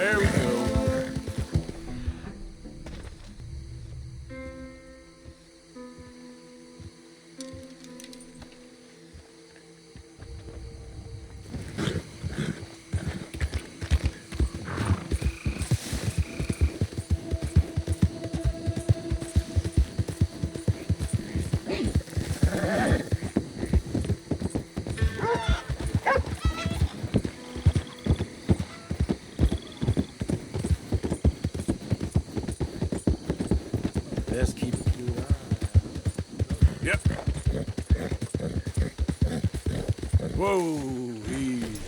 There we go. Best keep a good eye. Yep. Whoa, easy.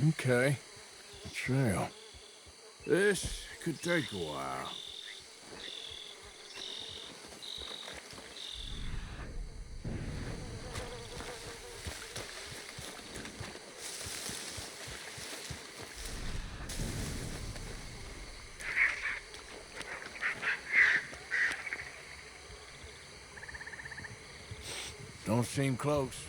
Okay. Trail. This could take a while. Don't seem close.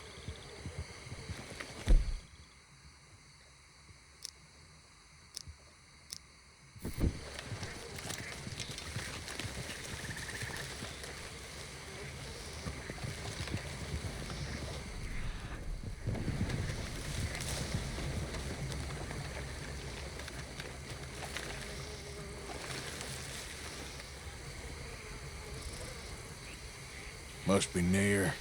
Must be near.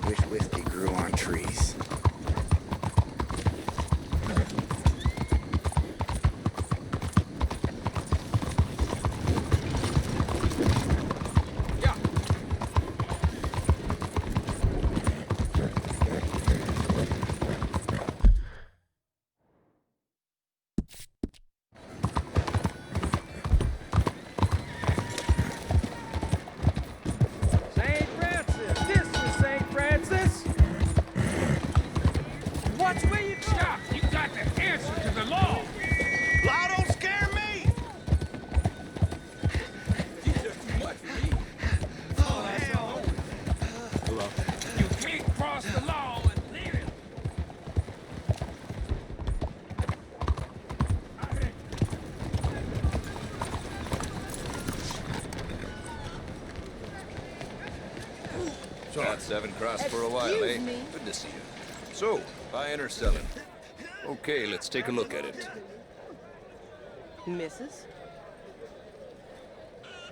Wish whiskey grew on trees. St. Francis! This is St. Francis! Watch where you go! Stop! You got to answer to the law! Law don't scare me! You just too much for me. Oh, hell! You can't cross the law and live. Not Seven Cross for a while, eh? me. Good to see you. So, buying or selling? Okay, let's take a look at it. Mrs.?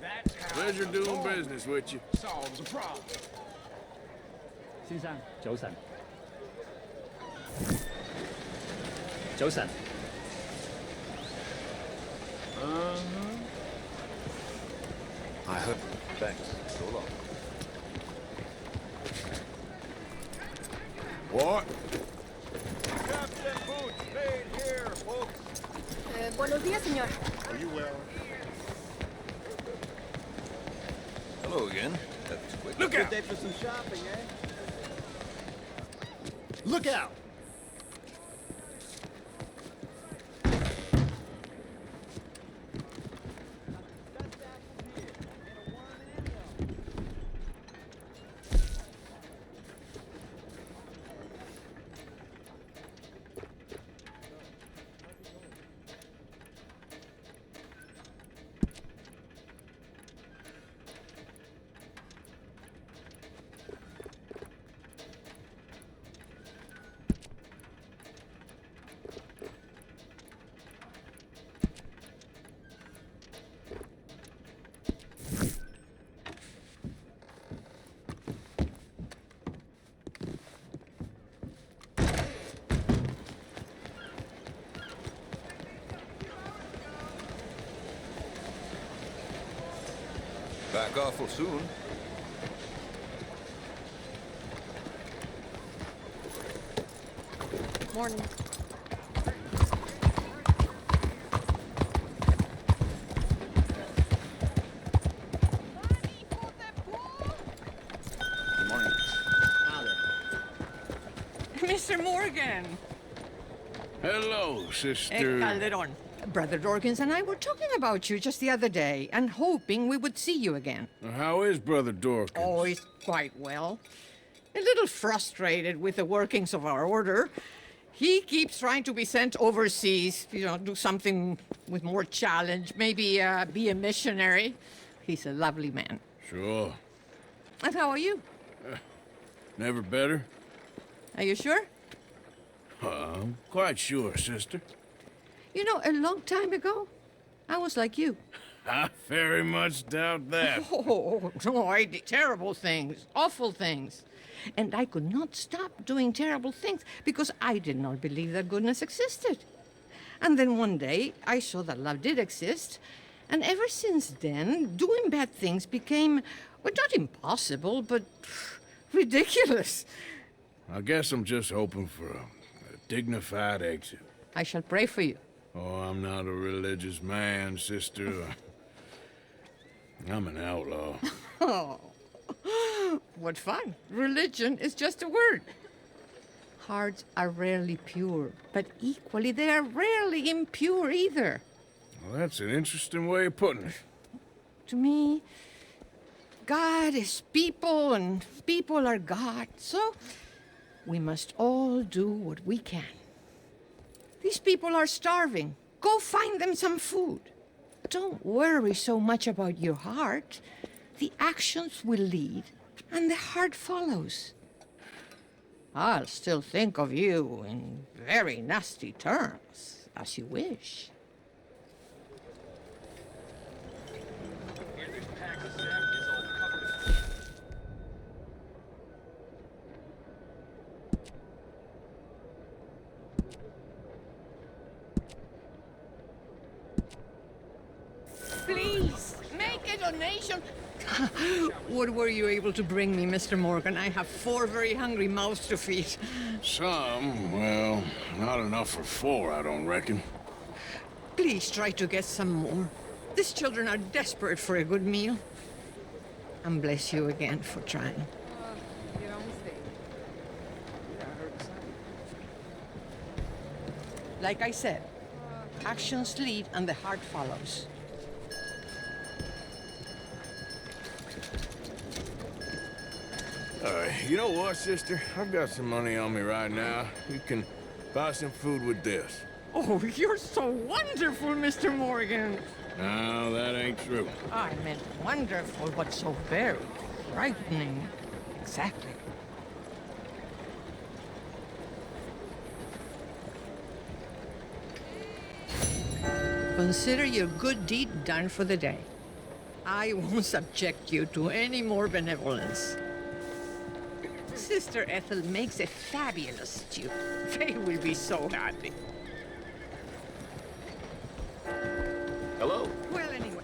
That's how Pleasure the doing law business with you. solves a problem. 先生，早晨。早晨。 I hope. Thanks. So long. What? Captain Boots paid here, folks. Buenos días, señor. Hello again. That was quick. Look out! Day for some shopping, eh? Look out! Back awful soon. Morning. Good morning. Mr. Morgan. Hello, sister. Calderon. Brother Dorkins and I were talking about you just the other day and hoping we would see you again. How is Brother Dorkins? Oh, he's quite well. A little frustrated with the workings of our order. He keeps trying to be sent overseas, do something with more challenge, maybe be a missionary. He's a lovely man. Sure. And how are you? Never better? Are you sure? I'm quite sure, sister. You know, a long time ago, I was like you. I very much doubt that. Oh, no, I did terrible things, awful things. And I could not stop doing terrible things because I did not believe that goodness existed. And then one day, I saw that love did exist. And ever since then, doing bad things became, well, not impossible, but ridiculous. I guess I'm just hoping for a dignified exit. I shall pray for you. Oh, I'm not a religious man, sister. I'm an outlaw. Oh, what fun. Religion is just a word. Hearts are rarely pure, but equally they are rarely impure either. Well, that's an interesting way of putting it. To me, God is people and people are God. So we must all do what we can. These people are starving. Go find them some food. Don't worry so much about your heart. The actions will lead, and the heart follows. I'll still think of you in very nasty terms, as you wish. Here, this pack of savages all covered in Please, make a donation. What were you able to bring me, Mr. Morgan? I have 4 very hungry mouths to feed. Some, well, not enough for 4, I don't reckon. Please try to get some more. These children are desperate for a good meal. And bless you again for trying. Like I said, actions lead and the heart follows. All right, you know what, sister? I've got some money on me right now. You can buy some food with this. Oh, you're so wonderful, Mr. Morgan. No, that ain't true. I meant wonderful, but so very frightening. Exactly. Consider your good deed done for the day. I won't subject you to any more benevolence. Sister Ethel makes a fabulous stew. They will be so happy. Hello. Well, anyway.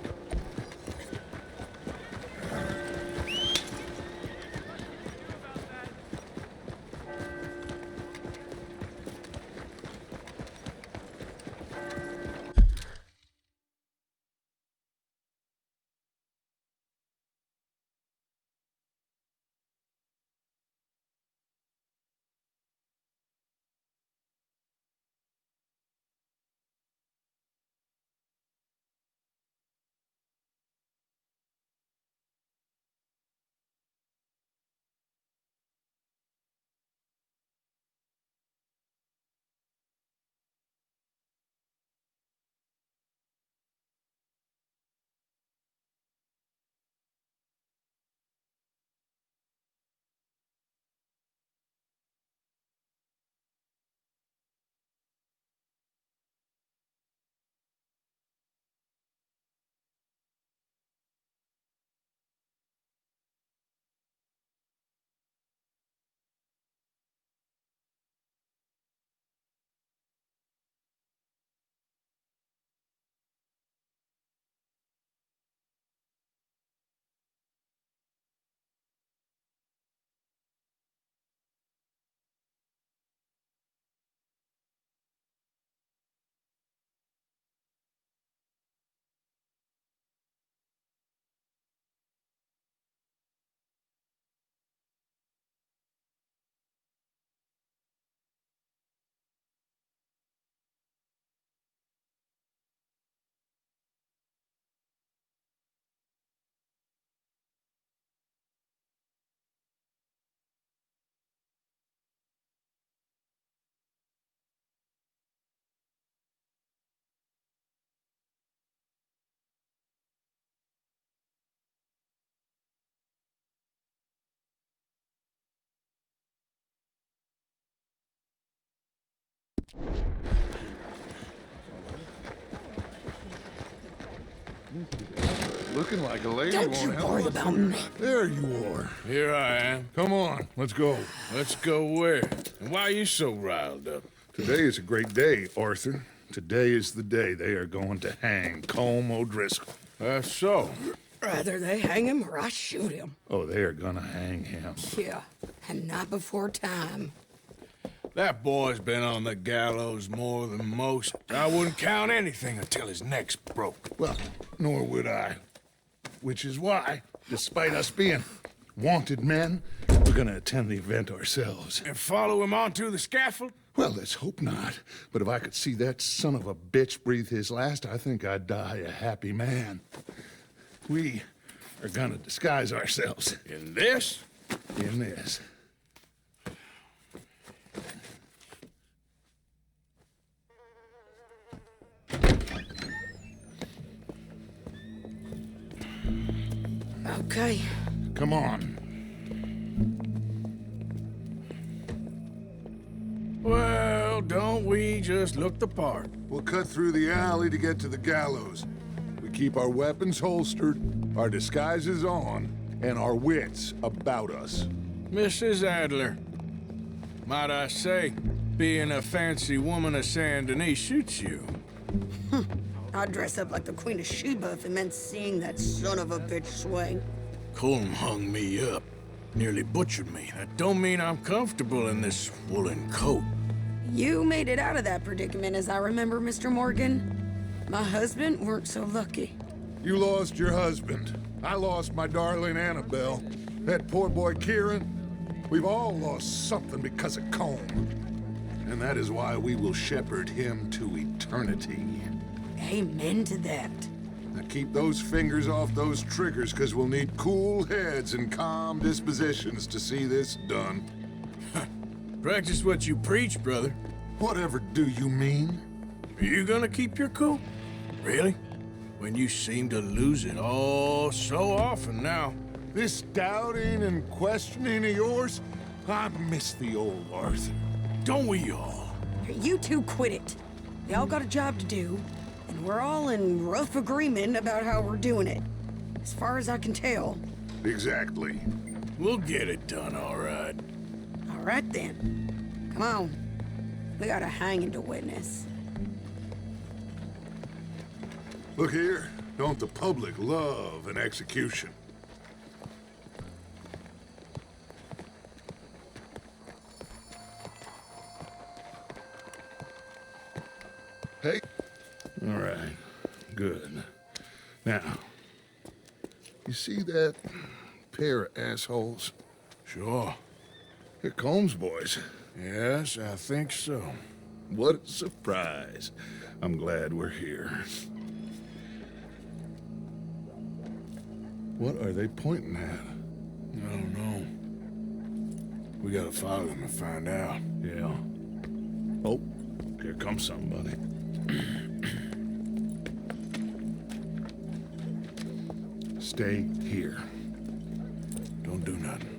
Looking like a lady Don't won't you help worry us. about me. There you are. Here I am. Come on, let's go. Let's go where? And why are you so riled up? Today is a great day, Arthur. Today is the day they are going to hang Colm O'Driscoll. That's so. Rather they hang him or I shoot him. Oh, they are gonna hang him. Yeah, and not before time. That boy's been on the gallows more than most. I wouldn't count anything until his neck's broke. Well, nor would I. Which is why, despite us being wanted men, we're gonna attend the event ourselves. And follow him onto the scaffold? Well, let's hope not. But if I could see that son of a bitch breathe his last, I think I'd die a happy man. We are gonna disguise ourselves. In this? In this. Okay. Come on. Well, don't we just look the part? We'll cut through the alley to get to the gallows. We keep our weapons holstered, our disguises on, and our wits about us. Mrs. Adler, might I say, being a fancy woman of Saint Denis shoots you. I'd dress up like the Queen of Sheba if it meant seeing that son of a bitch swing. Colm hung me up, nearly butchered me. That don't mean I'm comfortable in this woolen coat. You made it out of that predicament, as I remember, Mr. Morgan. My husband weren't so lucky. You lost your husband. I lost my darling Annabelle. That poor boy Kieran. We've all lost something because of Colm. And that is why we will shepherd him to eternity. Amen to that. Now keep those fingers off those triggers, because we'll need cool heads and calm dispositions to see this done. Practice what you preach, brother. Whatever do you mean? Are you gonna keep your cool? Really? When you seem to lose it all so often now. This doubting and questioning of yours, I miss the old Arthur. Don't we all? You two quit it. Y'all got a job to do, and we're all in rough agreement about how we're doing it. As far as I can tell. Exactly. We'll get it done, all right. All right, then. Come on. We got a hanging to witness. Look here, don't the public love an execution? Hey. All right, good. Now, you see that pair of assholes? Sure. They're Colm's boys. Yes, I think so. What a surprise. I'm glad we're here. What are they pointing at? I don't know. We gotta follow them and find out. Yeah. Oh, here comes somebody. Stay here. Don't do nothing.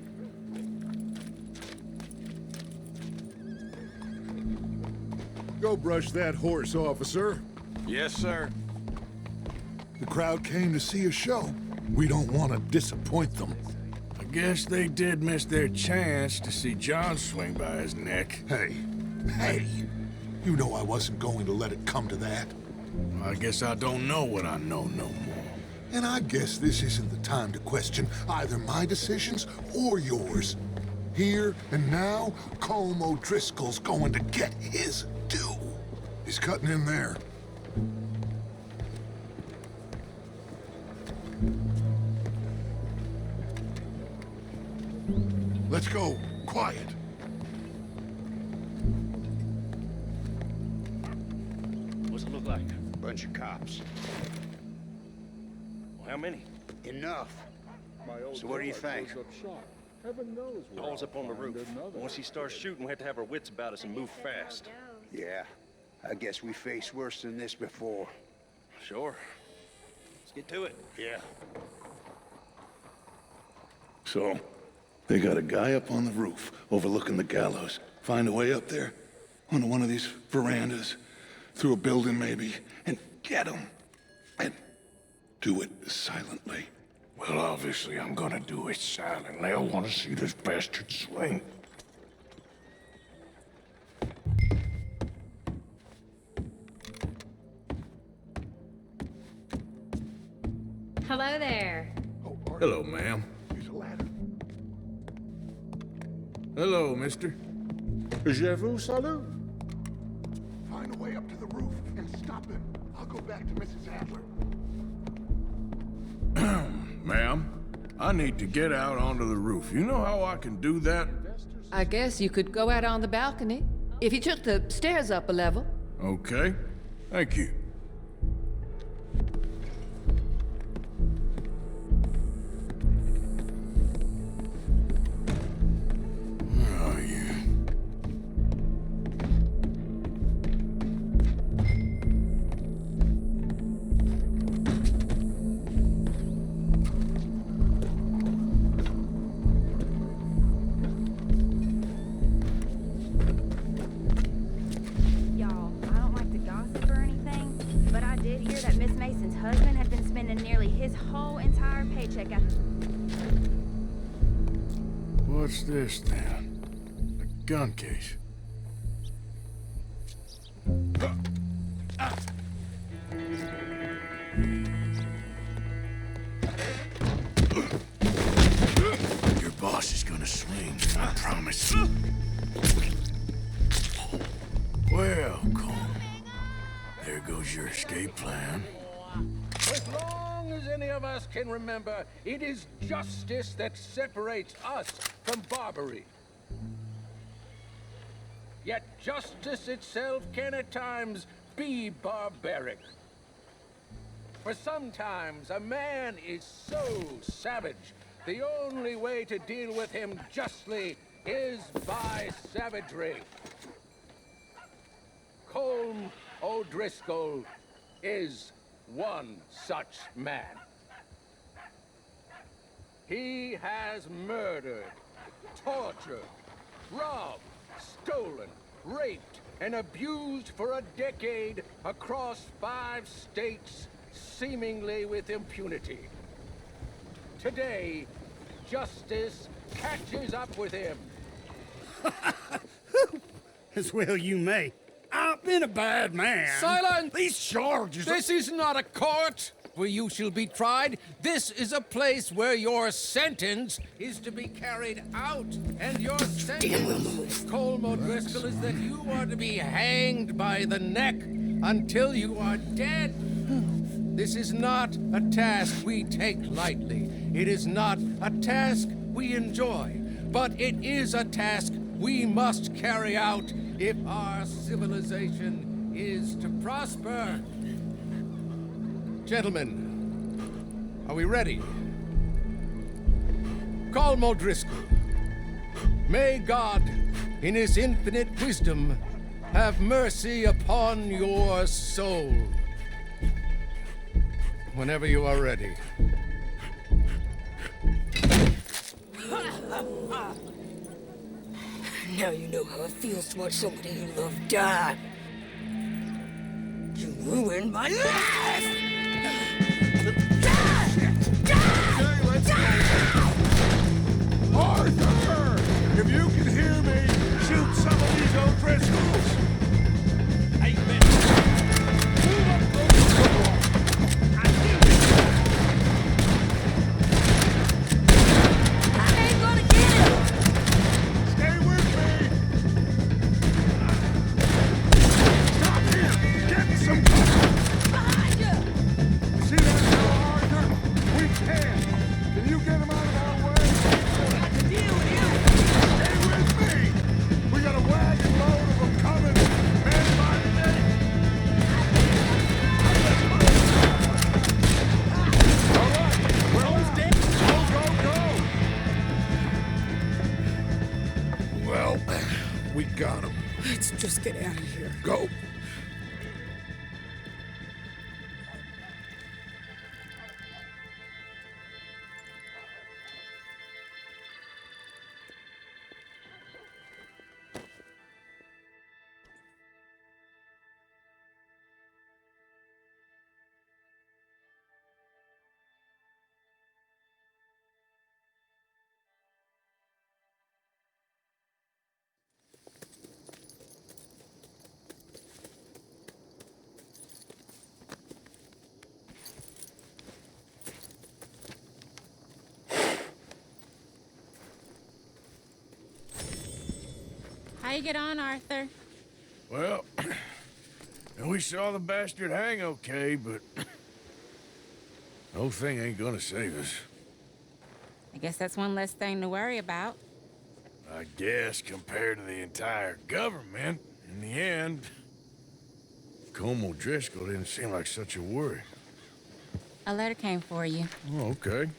Go brush that horse, officer. Yes, sir. The crowd came to see a show. We don't want to disappoint them. I guess they did miss their chance to see John swing by his neck. Hey, you know I wasn't going to let it come to that. I guess I don't know what I know no more. And I guess this isn't the time to question either my decisions or yours. Here and now, Colm O'Driscoll's going to get his due. He's cutting in there. Let's go. Quiet. What's it look like? Bunch of cops. Well, how many? Enough. So what do you think? Paul's up on the roof. Once he starts shooting, we have to have our wits about us and move fast. Yeah, I guess we faced worse than this before. Sure. Let's get to it. Yeah. So, they got a guy up on the roof overlooking the gallows. Find a way up there, onto one of these verandas, through a building maybe, and get him. And Do it silently. Well, obviously, I'm gonna do it silently. I want to see this bastard swing. Hello there. Oh, Arthur, Hello, ma'am. there's a ladder. Hello, mister. Je vous salue. Find a way up to the roof and stop him. I'll go back to Mrs. Adler. Ma'am, I need to get out onto the roof. You know how I can do that? I guess you could go out on the balcony. If you took the stairs up a level. Okay. Thank you. Where are you? Y'all, I don't like to gossip or anything, but I did hear that Miss Mason's husband had been spending nearly his whole entire paycheck at What's this then? A gun case. Your boss is gonna swing, I promise. Well, Cole, there goes your escape plan. As long as any of us can remember, it is justice that separates us from Barbary. Yet justice itself can at times be barbaric. For sometimes a man is so savage, the only way to deal with him justly is by savagery. Colm O'Driscoll is one such man. He has murdered, tortured, robbed, stolen, raped, and abused for a decade across 5 states, seemingly with impunity. Today, justice catches up with him. As well you may. I've been a bad man. Silence! These charges... This is not a court where you shall be tried. This is a place where your sentence is to be carried out. And your sentence, Colm O'Driscoll, is that you are to be hanged by the neck until you are dead. This is not a task we take lightly. It is not a task we enjoy. But it is a task we must carry out if our civilization is to prosper. Gentlemen, are we ready? Colm O'Driscoll, may God, in his infinite wisdom, have mercy upon your soul. Whenever you are ready. Now you know how it feels to watch somebody you love die. You ruined my life! Arthur! If you can hear me, shoot some of these O'Driscolls! We got a wagon load of them coming! you get on, Arthur? Well, we saw the bastard hang okay, but the whole thing ain't gonna save us. I guess that's one less thing to worry about. I guess compared to the entire government, in the end, Colm O'Driscoll didn't seem like such a worry. A letter came for you. Oh, okay.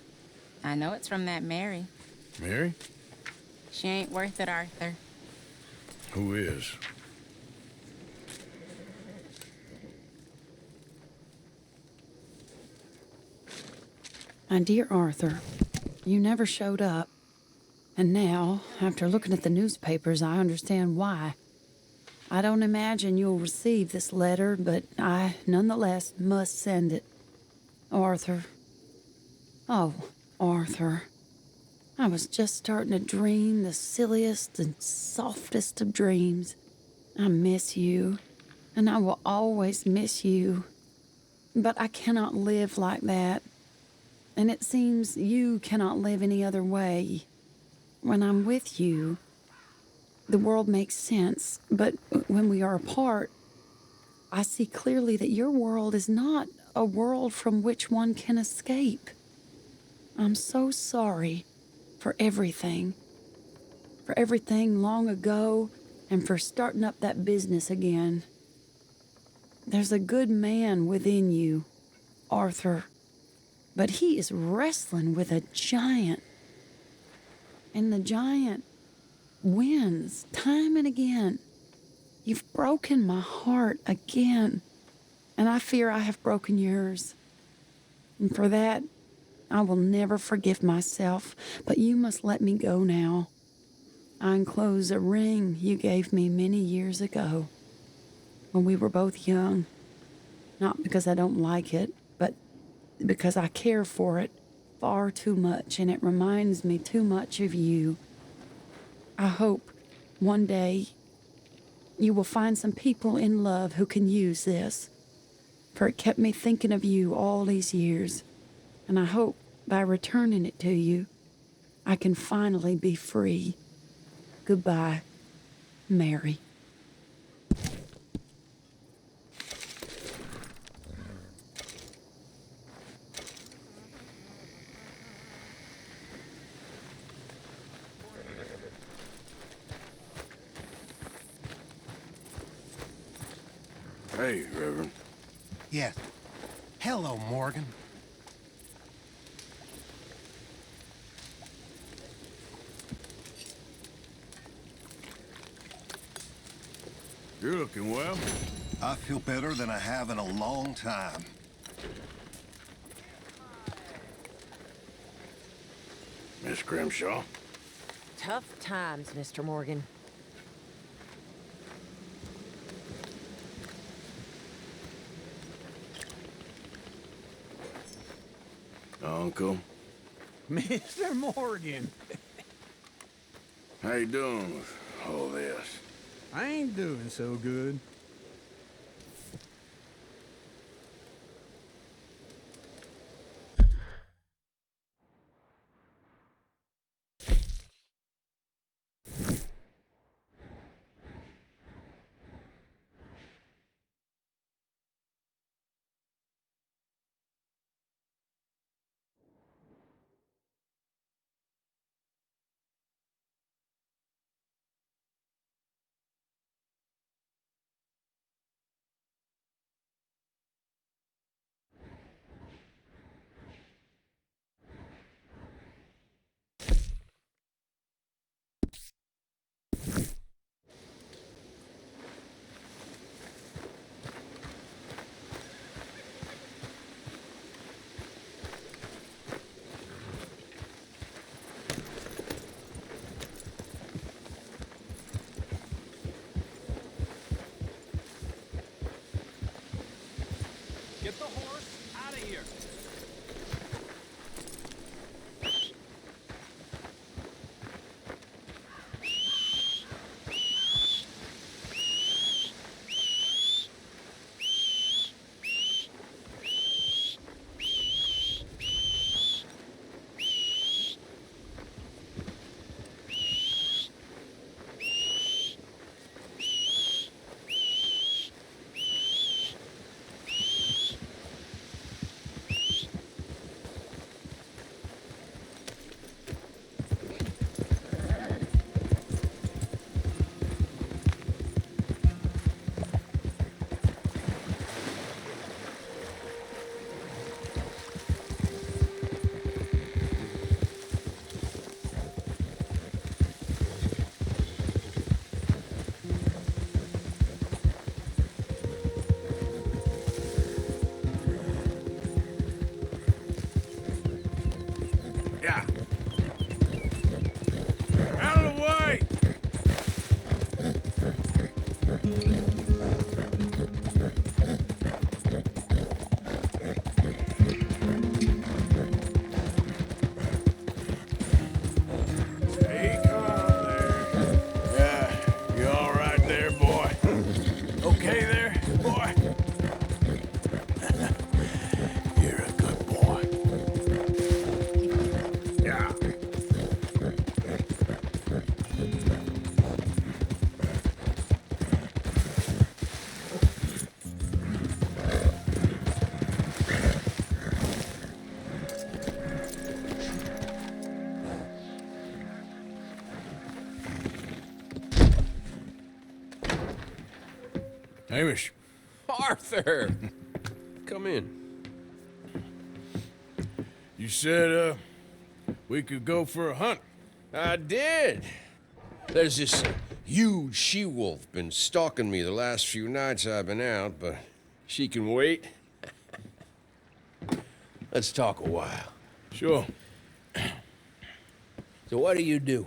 I know it's from that Mary. Mary? She ain't worth it, Arthur. Who is? My dear Arthur, you never showed up. And now, after looking at the newspapers, I understand why. I don't imagine you'll receive this letter, but I, nonetheless, must send it. Arthur. Oh, Arthur. I was just starting to dream the silliest and softest of dreams. I miss you, and I will always miss you. But I cannot live like that. And it seems you cannot live any other way. When I'm with you, the world makes sense. But when we are apart, I see clearly that your world is not a world from which one can escape. I'm so sorry for everything. For everything long ago, and for starting up that business again. There's a good man within you, Arthur. But he is wrestling with a giant. And the giant wins time and again. You've broken my heart again. And I fear I have broken yours. And for that, I will never forgive myself. But you must let me go now. I enclose a ring you gave me many years ago, when we were both young. Not because I don't like it, but because I care for it far too much, and it reminds me too much of you. I hope one day you will find some people in love who can use this, for it kept me thinking of you all these years, and I hope by returning it to you, I can finally be free. Goodbye, Mary. Hey, Reverend. Yes. Hello, Morgan. You're looking well. I feel better than I have in a long time. Miss Grimshaw. Tough times, Mr. Morgan. Uncle. Mr. Morgan. How you doing with all this? I ain't doing so good. Get the horse out of here. Hamish. Arthur! Come in. You said, we could go for a hunt. I did. There's this huge she-wolf been stalking me the last few nights I've been out, but she can wait. Let's talk a while. Sure. So what do you do?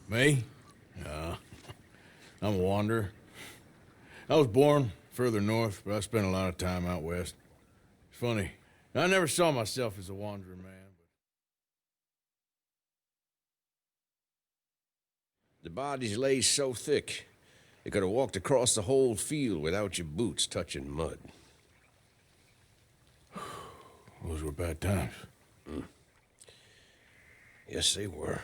Me? I'm a wanderer. I was born further north, but I spent a lot of time out west. It's funny. I never saw myself as a wanderer, man. The bodies lay so thick, you could have walked across the whole field without your boots touching mud. Those were bad times. Yes, they were.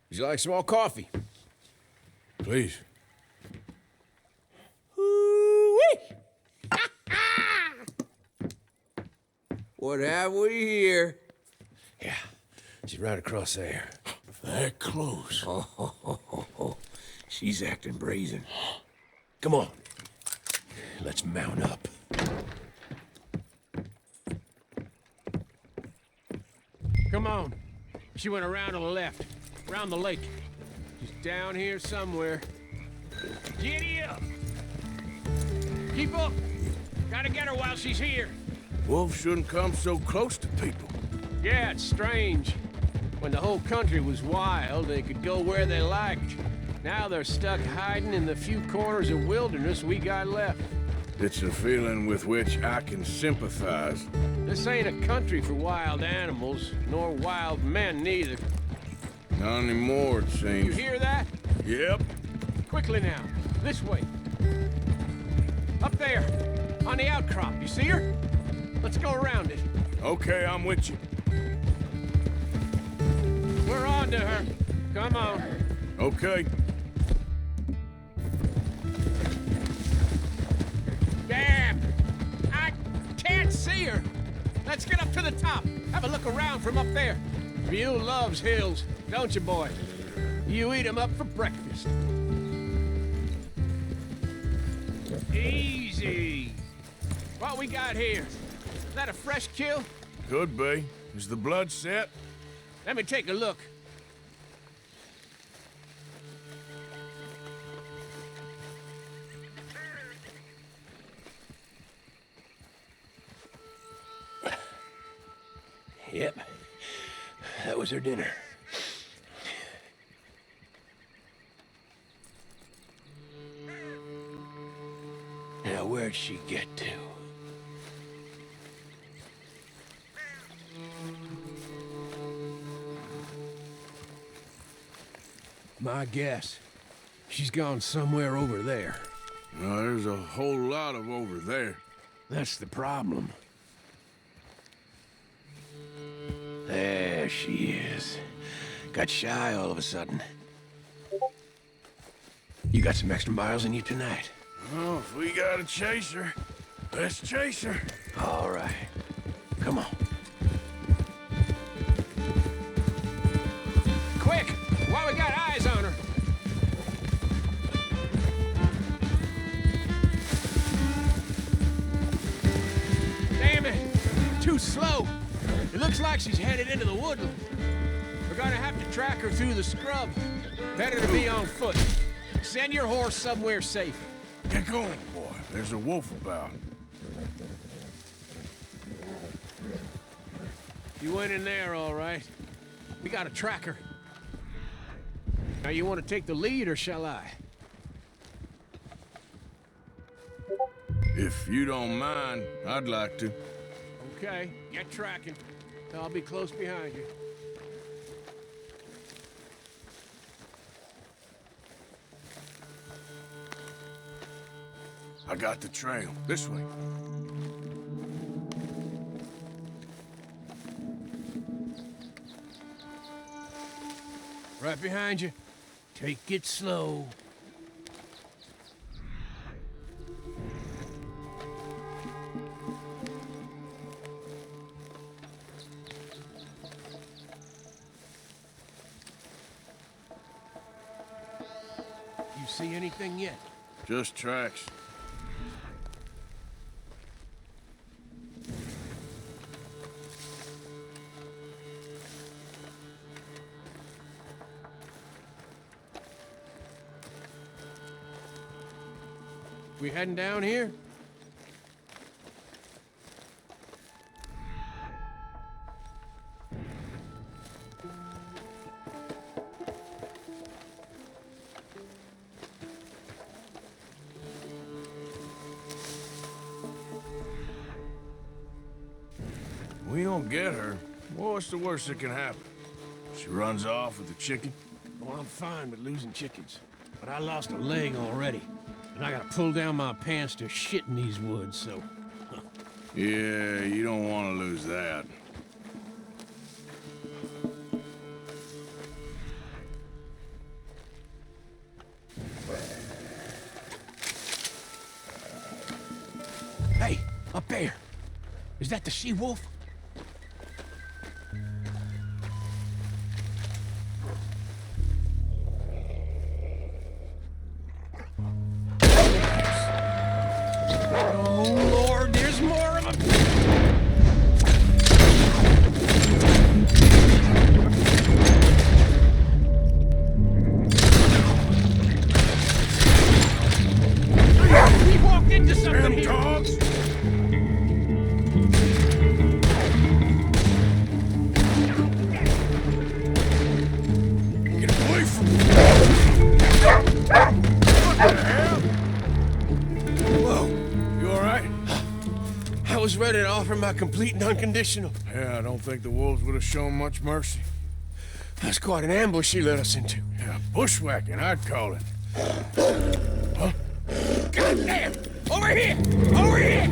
Would you like some more coffee? Please. What have we here? Yeah, she's right across there. That close. Oh. She's acting brazen. Come on. Let's mount up. Come on. She went around to the left, around the lake. She's down here somewhere. Giddy up! Keep up! Gotta get her while she's here. Wolves shouldn't come so close to people. Yeah, it's strange. When the whole country was wild, they could go where they liked. Now they're stuck hiding in the few corners of wilderness we got left. It's a feeling with which I can sympathize. This ain't a country for wild animals, nor wild men neither. Not anymore, it seems. You hear that? Yep. Quickly now, this way. Up there, on the outcrop, you see her? Let's go around it. Okay, I'm with you. We're on to her. Come on. Okay. Damn! I can't see her! Let's get up to the top. Have a look around from up there. Mule loves hills, don't you, boy? You eat 'em up for breakfast. Easy. What we got here? Is that a fresh kill? Could be. Is the blood set? Let me take a look. Yep. That was her dinner. Now, where'd she get to? My guess. She's gone somewhere over there. No, there's a whole lot of over there. That's the problem. There she is. Got shy all of a sudden. You got some extra miles in you tonight? Oh, if we gotta chase her, let's chase her. All right. Come on. Quick! While we got eyes on her! Damn it! Too slow! It looks like she's headed into the woodland. We're gonna have to track her through the scrub. Better to be on foot. Send your horse somewhere safe. Get going, boy. There's a wolf about. You went in there, all right. We gotta track her. Now, you want to take the lead, or shall I? If you don't mind, I'd like to. Okay, get tracking. I'll be close behind you. I got the trail. This way. Right behind you. Take it slow. See anything yet? Just tracks. We heading down here? We don't get her. What's the worst that can happen? She runs off with the chicken? Well, I'm fine with losing chickens, but I lost a leg already, and I gotta pull down my pants to shit in these woods, so... Yeah, you don't want to lose that. Hey, up there! Is that the she-wolf? Oh, Lord, there's more of them! We walked into something here! Dogs! Get away from me! What the hell? Whoa, you all right? I was ready to offer my complete and unconditional. Yeah, I don't think the wolves would have shown much mercy. That's quite an ambush she led us into. Yeah, bushwhacking, I'd call it. Huh? Goddamn! Over here! Over here!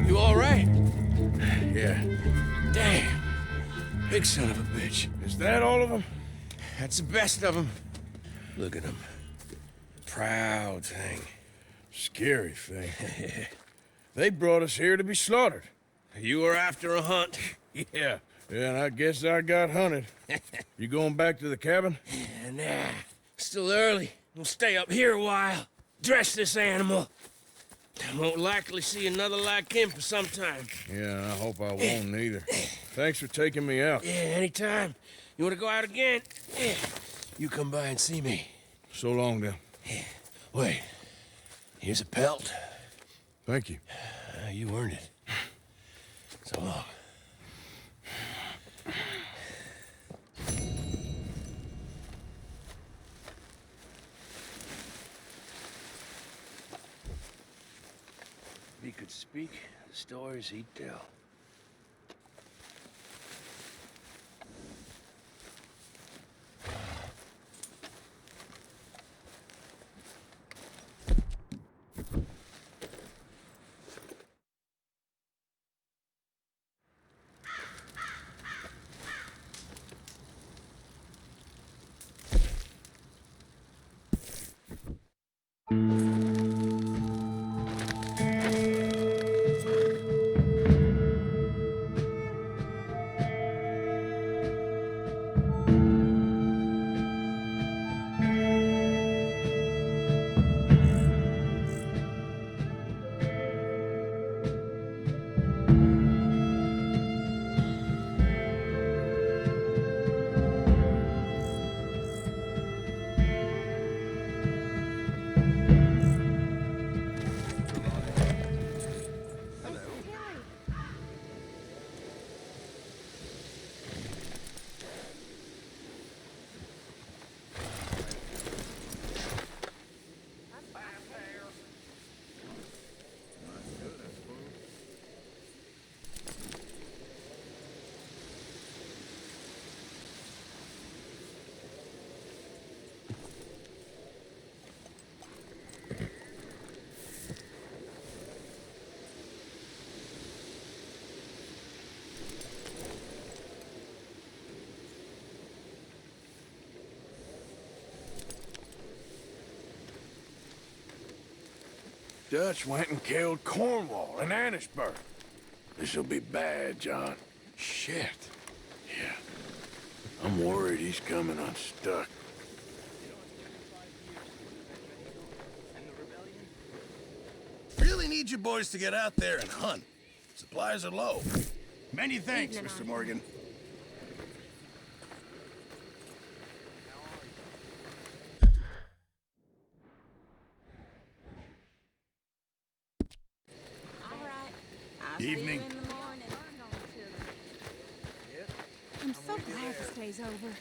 You all right? Yeah. Damn. Big son of a bitch. Is that all of them? That's the best of them. Look at him. Proud thing. Scary thing. They brought us here to be slaughtered. You were after a hunt. Yeah, and I guess I got hunted. You going back to the cabin? Nah, still early. We'll stay up here a while. Dress this animal. Won't likely see another like him for some time. Yeah, I hope I won't neither. Thanks for taking me out. Yeah, anytime. You want to go out again? Yeah. You come by and see me. So long, then. Wait. Here's a pelt. Thank you. You earned it. So long. If he could speak, the stories he'd tell. Dutch went and killed Cornwall and Annisburg. This'll be bad, John. Shit. Yeah. I'm worried he's coming unstuck. Really need you boys to get out there and hunt. Supplies are low. Many thanks, Mr. Morgan. Evening. I'm so glad this day's over.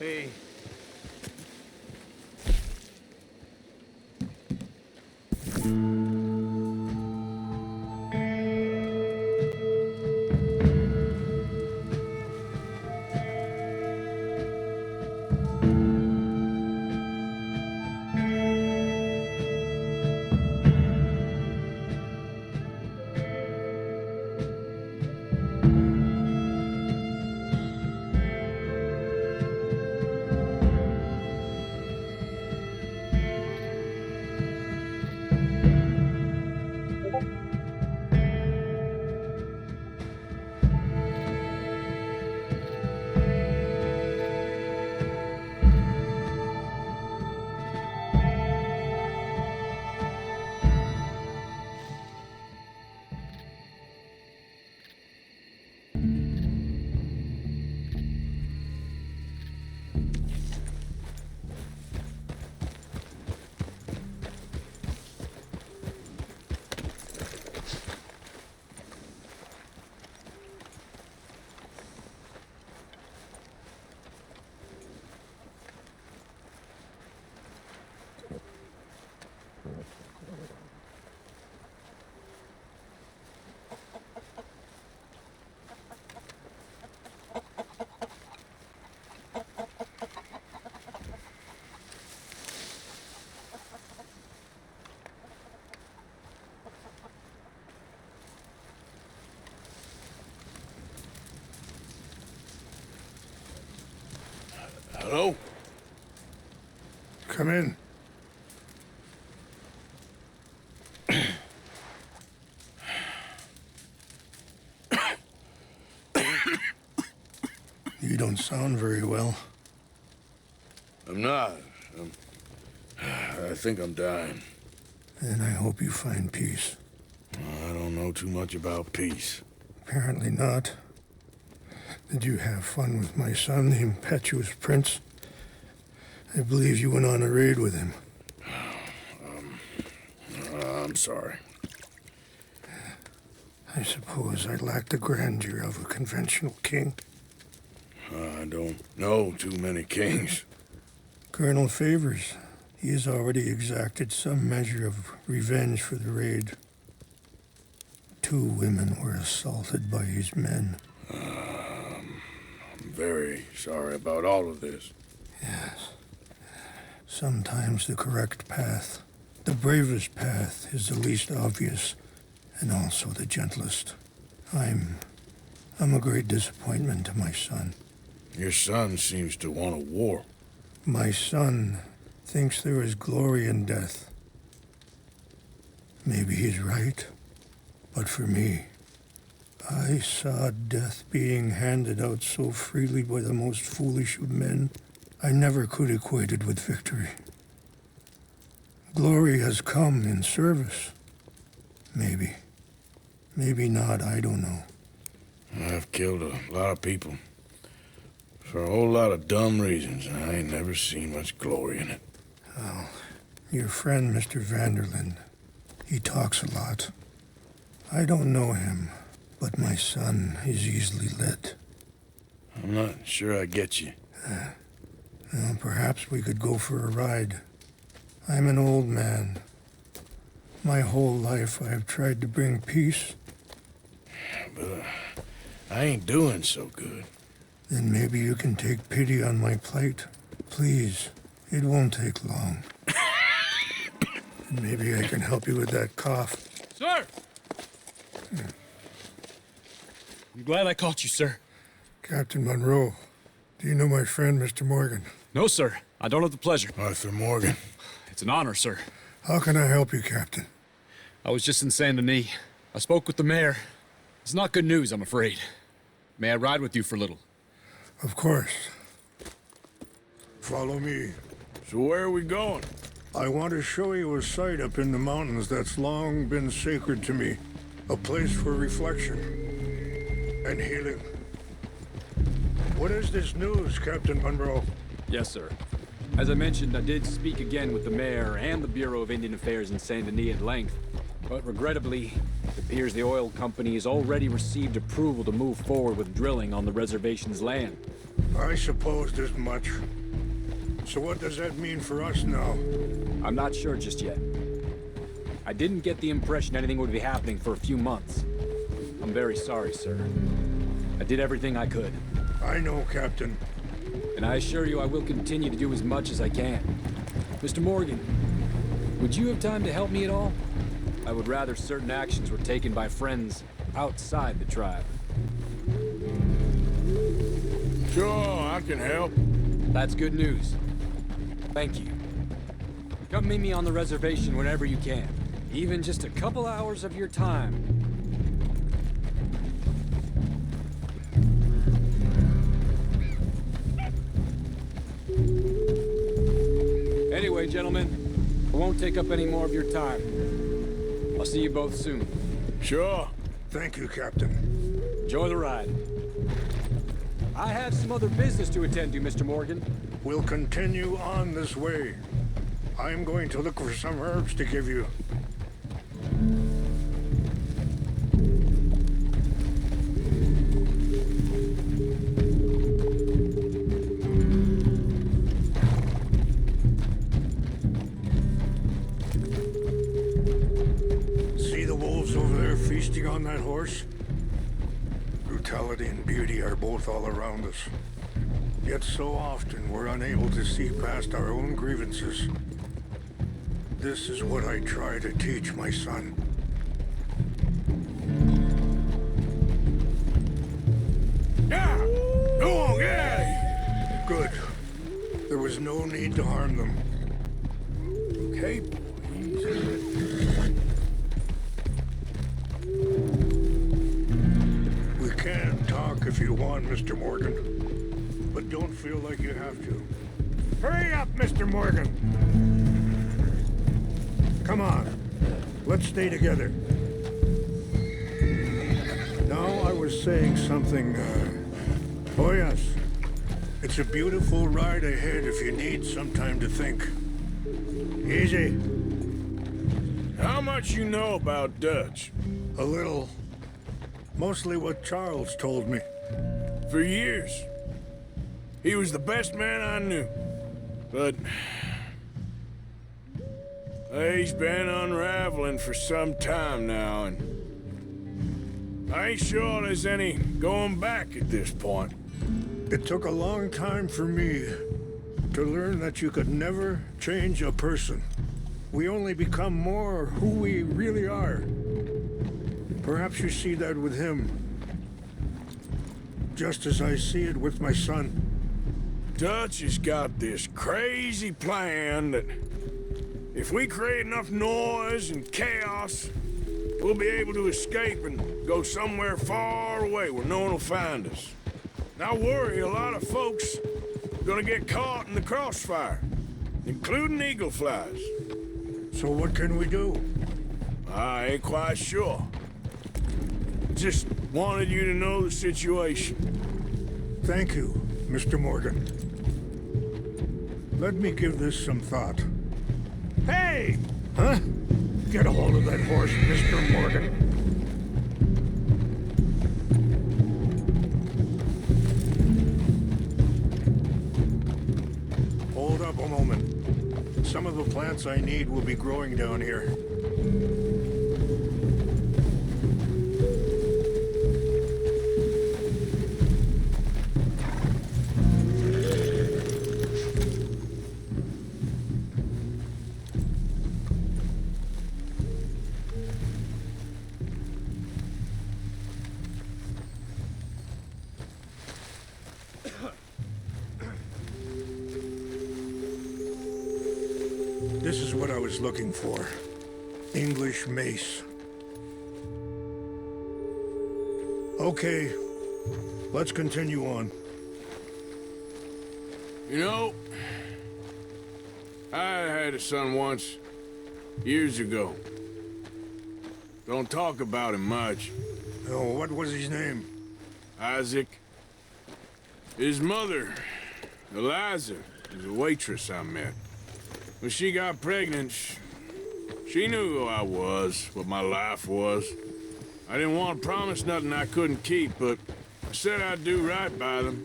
Hey. Hello? Come in. You don't sound very well. I'm not. I think I'm dying. And I hope you find peace. I don't know too much about peace. Apparently not. Did you have fun with my son, the impetuous prince? I believe you went on a raid with him. I'm sorry. I suppose I lack the grandeur of a conventional king. I don't know too many kings. Colonel Favors, he has already exacted some measure of revenge for the raid. 2 women were assaulted by his men. I'm very sorry about all of this. Yes. Sometimes the correct path, the bravest path, is the least obvious and also the gentlest. I'm a great disappointment to my son. Your son seems to want a war. My son thinks there is glory in death. Maybe he's right, but for me, I saw death being handed out so freely by the most foolish of men, I never could equate it with victory. Glory has come in service. Maybe. Maybe not, I don't know. I've killed a lot of people. For a whole lot of dumb reasons, and I ain't never seen much glory in it. Well, your friend, Mr. Vanderlyn, he talks a lot. I don't know him, but my son is easily led. I'm not sure I get you. Well, perhaps we could go for a ride. I'm an old man. My whole life I have tried to bring peace. But I ain't doing so good. Then maybe you can take pity on my plight. Please, it won't take long. And maybe I can help you with that cough. Sir! I'm glad I caught you, sir. Captain Monroe, do you know my friend, Mr. Morgan? No, sir. I don't have the pleasure. Arthur Morgan. It's an honor, sir. How can I help you, Captain? I was just in Saint Denis. I spoke with the mayor. It's not good news, I'm afraid. May I ride with you for a little? Of course. Follow me. So where are we going? I want to show you a site up in the mountains that's long been sacred to me. A place for reflection and healing. What is this news, Captain Monroe? Yes, sir. As I mentioned, I did speak again with the mayor and the Bureau of Indian Affairs in Saint Denis at length. But regrettably, it appears the oil company has already received approval to move forward with drilling on the reservation's land. I supposed as much. So what does that mean for us now? I'm not sure just yet. I didn't get the impression anything would be happening for a few months. I'm very sorry, sir. I did everything I could. I know, Captain. And I assure you I will continue to do as much as I can. Mr. Morgan, would you have time to help me at all? I would rather certain actions were taken by friends outside the tribe. Sure, I can help. That's good news. Thank you. Come meet me on the reservation whenever you can. Even just a couple hours of your time. Anyway, gentlemen, I won't take up any more of your time. I'll see you both soon. Sure. Thank you, Captain. Enjoy the ride. I have some other business to attend to, Mr. Morgan. We'll continue on this way. I'm going to look for some herbs to give you. See the wolves over there feasting on that horse? Brutality and beauty are both all around us. Yet so often we're unable to see past our own grievances. This is what I try to teach my son. Yeah! Go on, get out of here! Good. There was no need to harm them. Okay, boy, easy. We can talk if you want, Mr. Morgan. But don't feel like you have to. Hurry up, Mr. Morgan! Come on. Let's stay together. Now, I was saying something, Oh, yes. It's a beautiful ride ahead if you need some time to think. Easy. How much you know about Dutch? A little. Mostly what Charles told me. For years. He was the best man I knew. But he's been unraveling for some time now, and I ain't sure there's any going back at this point. It took a long time for me to learn that you could never change a person. We only become more who we really are. Perhaps you see that with him, just as I see it with my son. Dutch has got this crazy plan that if we create enough noise and chaos, we'll be able to escape and go somewhere far away where no one will find us. And I worry a lot of folks are gonna get caught in the crossfire, including eagle flies. So what can we do? I ain't quite sure. Just wanted you to know the situation. Thank you, Mr. Morgan. Let me give this some thought. Hey! Huh? Get a hold of that horse, Mr. Morgan. Hold up a moment. Some of the plants I need will be growing down here. This is what I was looking for. English mace. Okay, let's continue on. You know, I had a son once, years ago. Don't talk about him much. Oh, what was his name? Isaac. His mother, Eliza, was a waitress I met. When she got pregnant, she knew who I was, what my life was. I didn't want to promise nothing I couldn't keep, but I said I'd do right by them.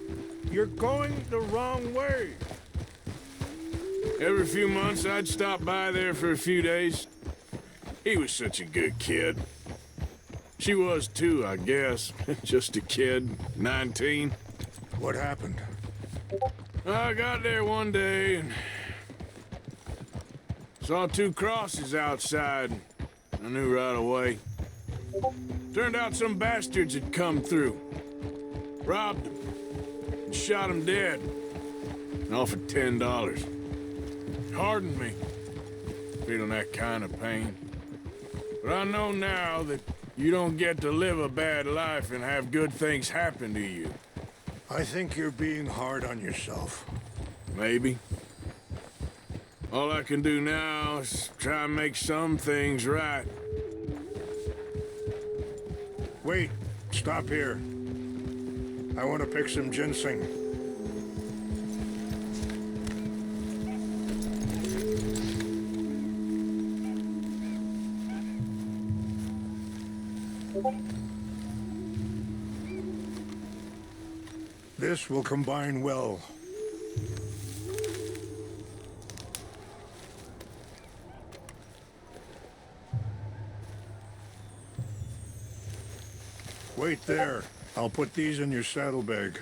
You're going the wrong way. Every few months, I'd stop by there for a few days. He was such a good kid. She was too, I guess. Just a kid, 19. What happened? I got there one day and saw 2 crosses outside. I knew right away. Turned out some bastards had come through. Robbed them. And shot them dead. And offered $10. It hardened me. Feeling that kind of pain. But I know now that you don't get to live a bad life and have good things happen to you. I think you're being hard on yourself. Maybe. All I can do now is try and make some things right. Wait, stop here. I want to pick some ginseng. This will combine well. Wait there. I'll put these in your saddlebag.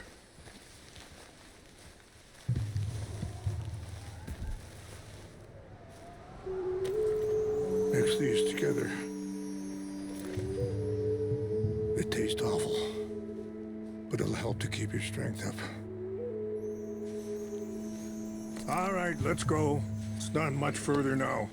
Mix these together. They taste awful, but it'll help to keep your strength up. All right, let's go. It's not much further now.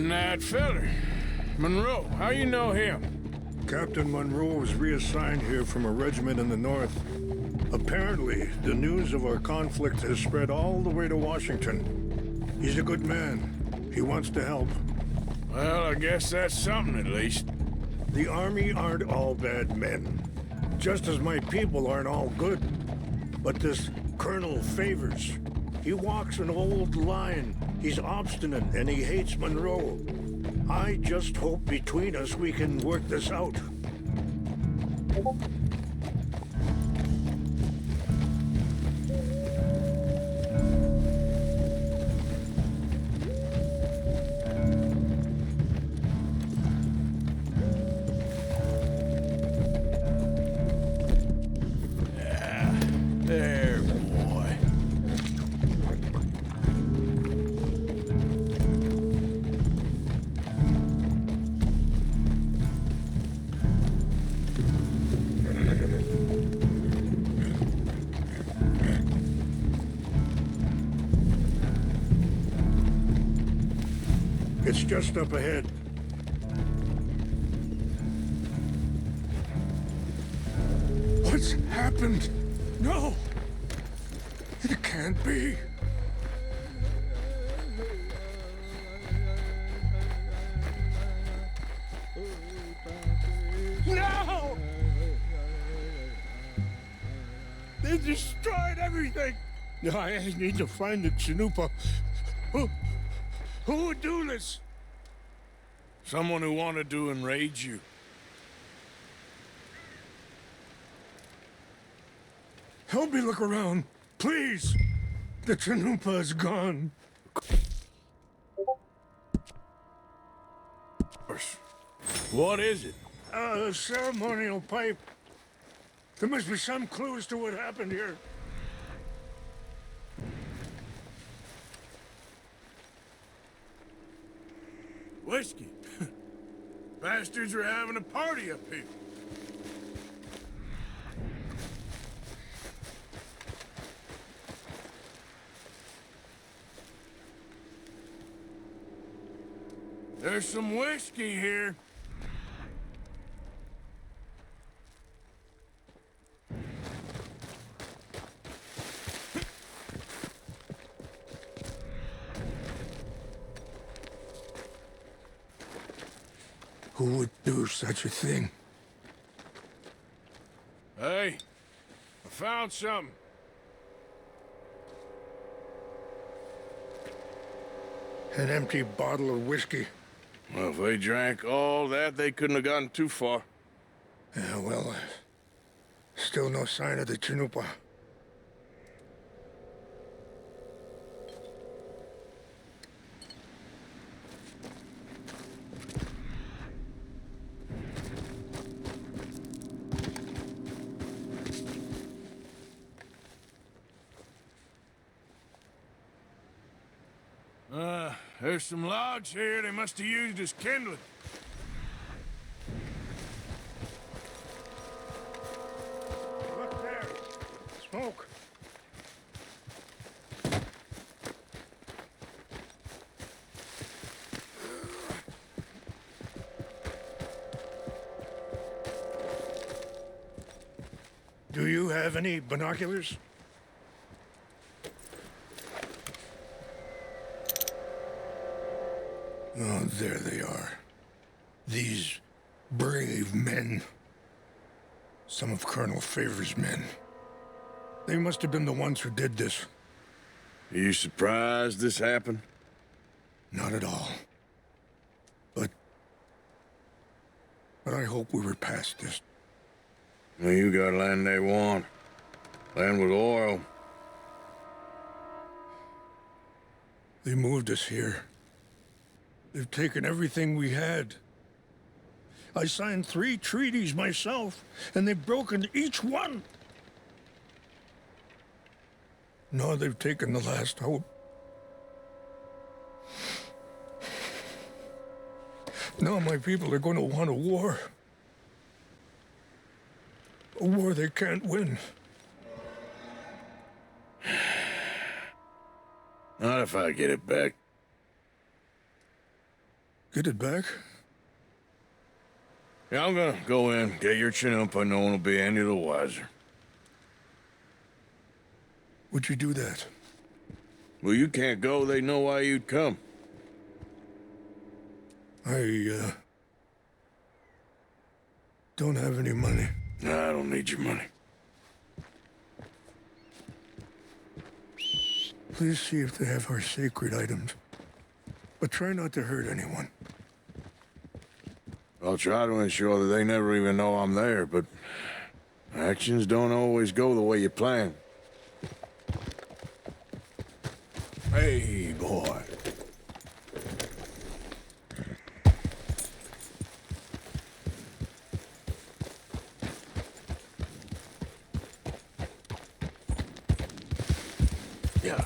That feller, Monroe, how you know him? Captain Monroe was reassigned here from a regiment in the north. Apparently, the news of our conflict has spread all the way to Washington. He's a good man. He wants to help. Well, I guess that's something at least. The Army aren't all bad men. Just as my people aren't all good. But this Colonel Favors, he walks an old line. He's obstinate and he hates Monroe. I just hope between us we can work this out. There, boy. It's just up ahead. What's happened? No! It can't be. No! They destroyed everything! I need to find the Chanupa. Who would do this? Someone who wanted to enrage you. Help me look around, please. The Chanupa is gone. What is it? A ceremonial pipe. There must be some clues to what happened here. Whiskey. Bastards are having a party up here. There's some whiskey here. Who would do such a thing? Hey, I found something. An empty bottle of whiskey. Well, if they drank all that, they couldn't have gotten too far. Yeah, well, still no sign of the Chanupa. There's some logs here they must have used as kindling. Look there. Smoke. Do you have any binoculars? Oh, there they are. These brave men. Some of Colonel Favor's men. They must have been the ones who did this. Are you surprised this happened? Not at all. But I hope we were past this. Well, you got land they want. Land with oil. They moved us here. They've taken everything we had. I signed 3 treaties myself, and they've broken each one. Now they've taken the last hope. Now my people are going to want a war. A war they can't win. Not if I get it back. Get it back? Yeah, I'm gonna go in, get your Chanupa, no one will be any the wiser. Would you do that? Well, you can't go, they know why you'd come. I, don't have any money. Nah, I don't need your money. Please see if they have our sacred items. But try not to hurt anyone. I'll try to ensure that they never even know I'm there, but actions don't always go the way you plan. Hey, boy. Yeah.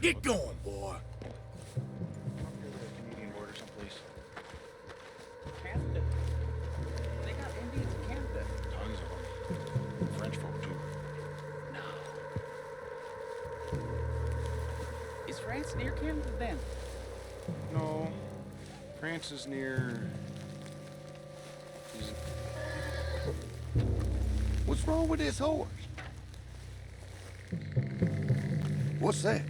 Get going, boy. Canadian border someplace. Canada. They got Indians in Canada. Tons of them. French folk, too. No. Is France near Canada then? No. France is near... What's wrong with this horse? What's that?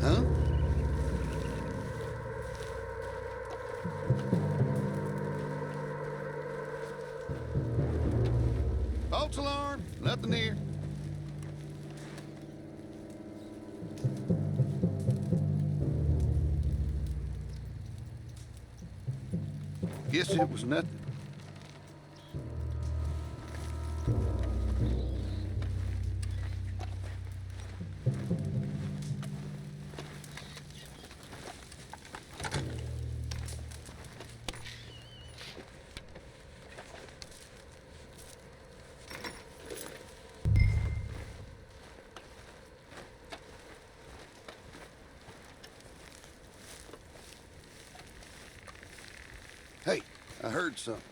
Huh? False alarm. Nothing here. Guess it was nothing. Hey, I heard something.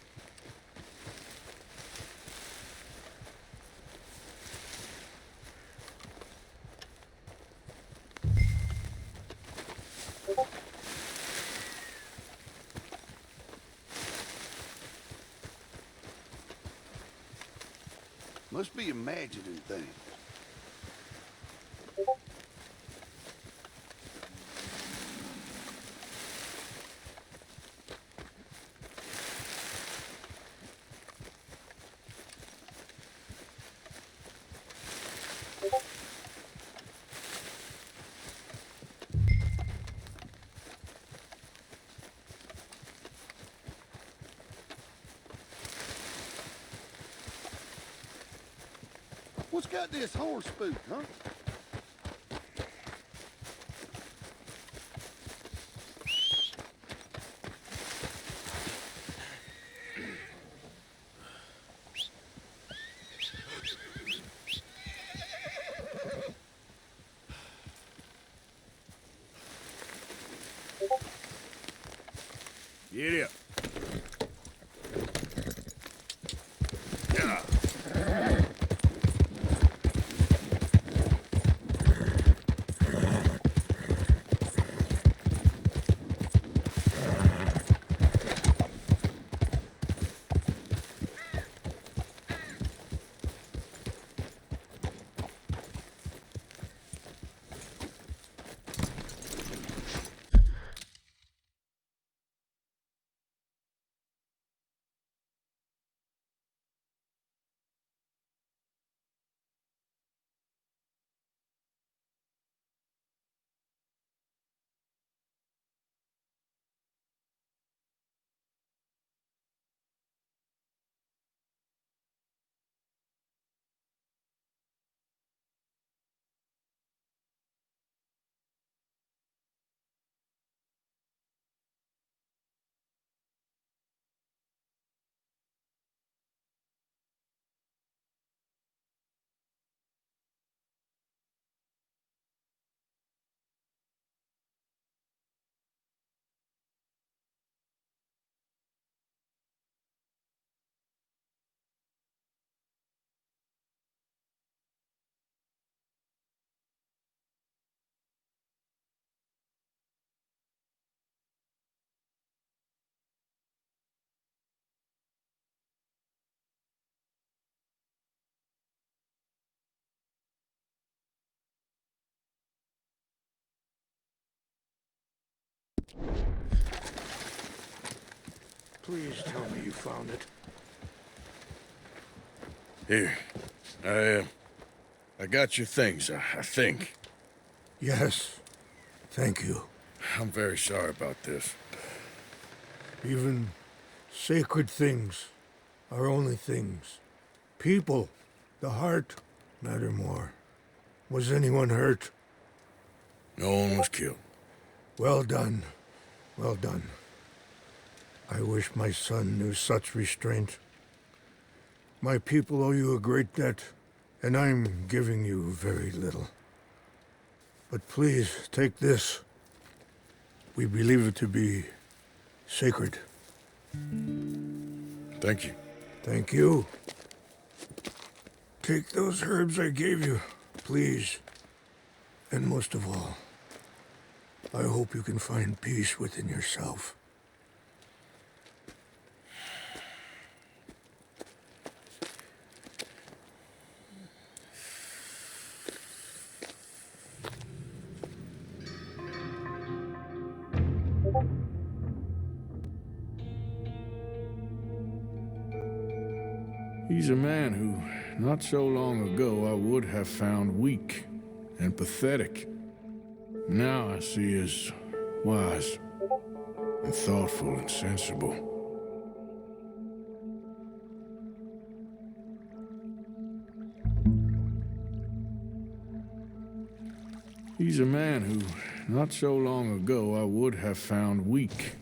Must be imagining things. What's got this horse spooked, huh? Get up. Yeah. Please tell me you found it. Here. I got your things, I think. Yes. Thank you. I'm very sorry about this. Even sacred things are only things. People, the heart, matter more. Was anyone hurt? No one was killed. Well done. Well done. I wish my son knew such restraint. My people owe you a great debt, and I'm giving you very little. But please, take this. We believe it to be sacred. Thank you. Thank you. Take those herbs I gave you, please. And most of all, I hope you can find peace within yourself. He's a man who, not so long ago, I would have found weak and pathetic. Now I see as wise and thoughtful and sensible. He's a man who, not so long ago, I would have found weak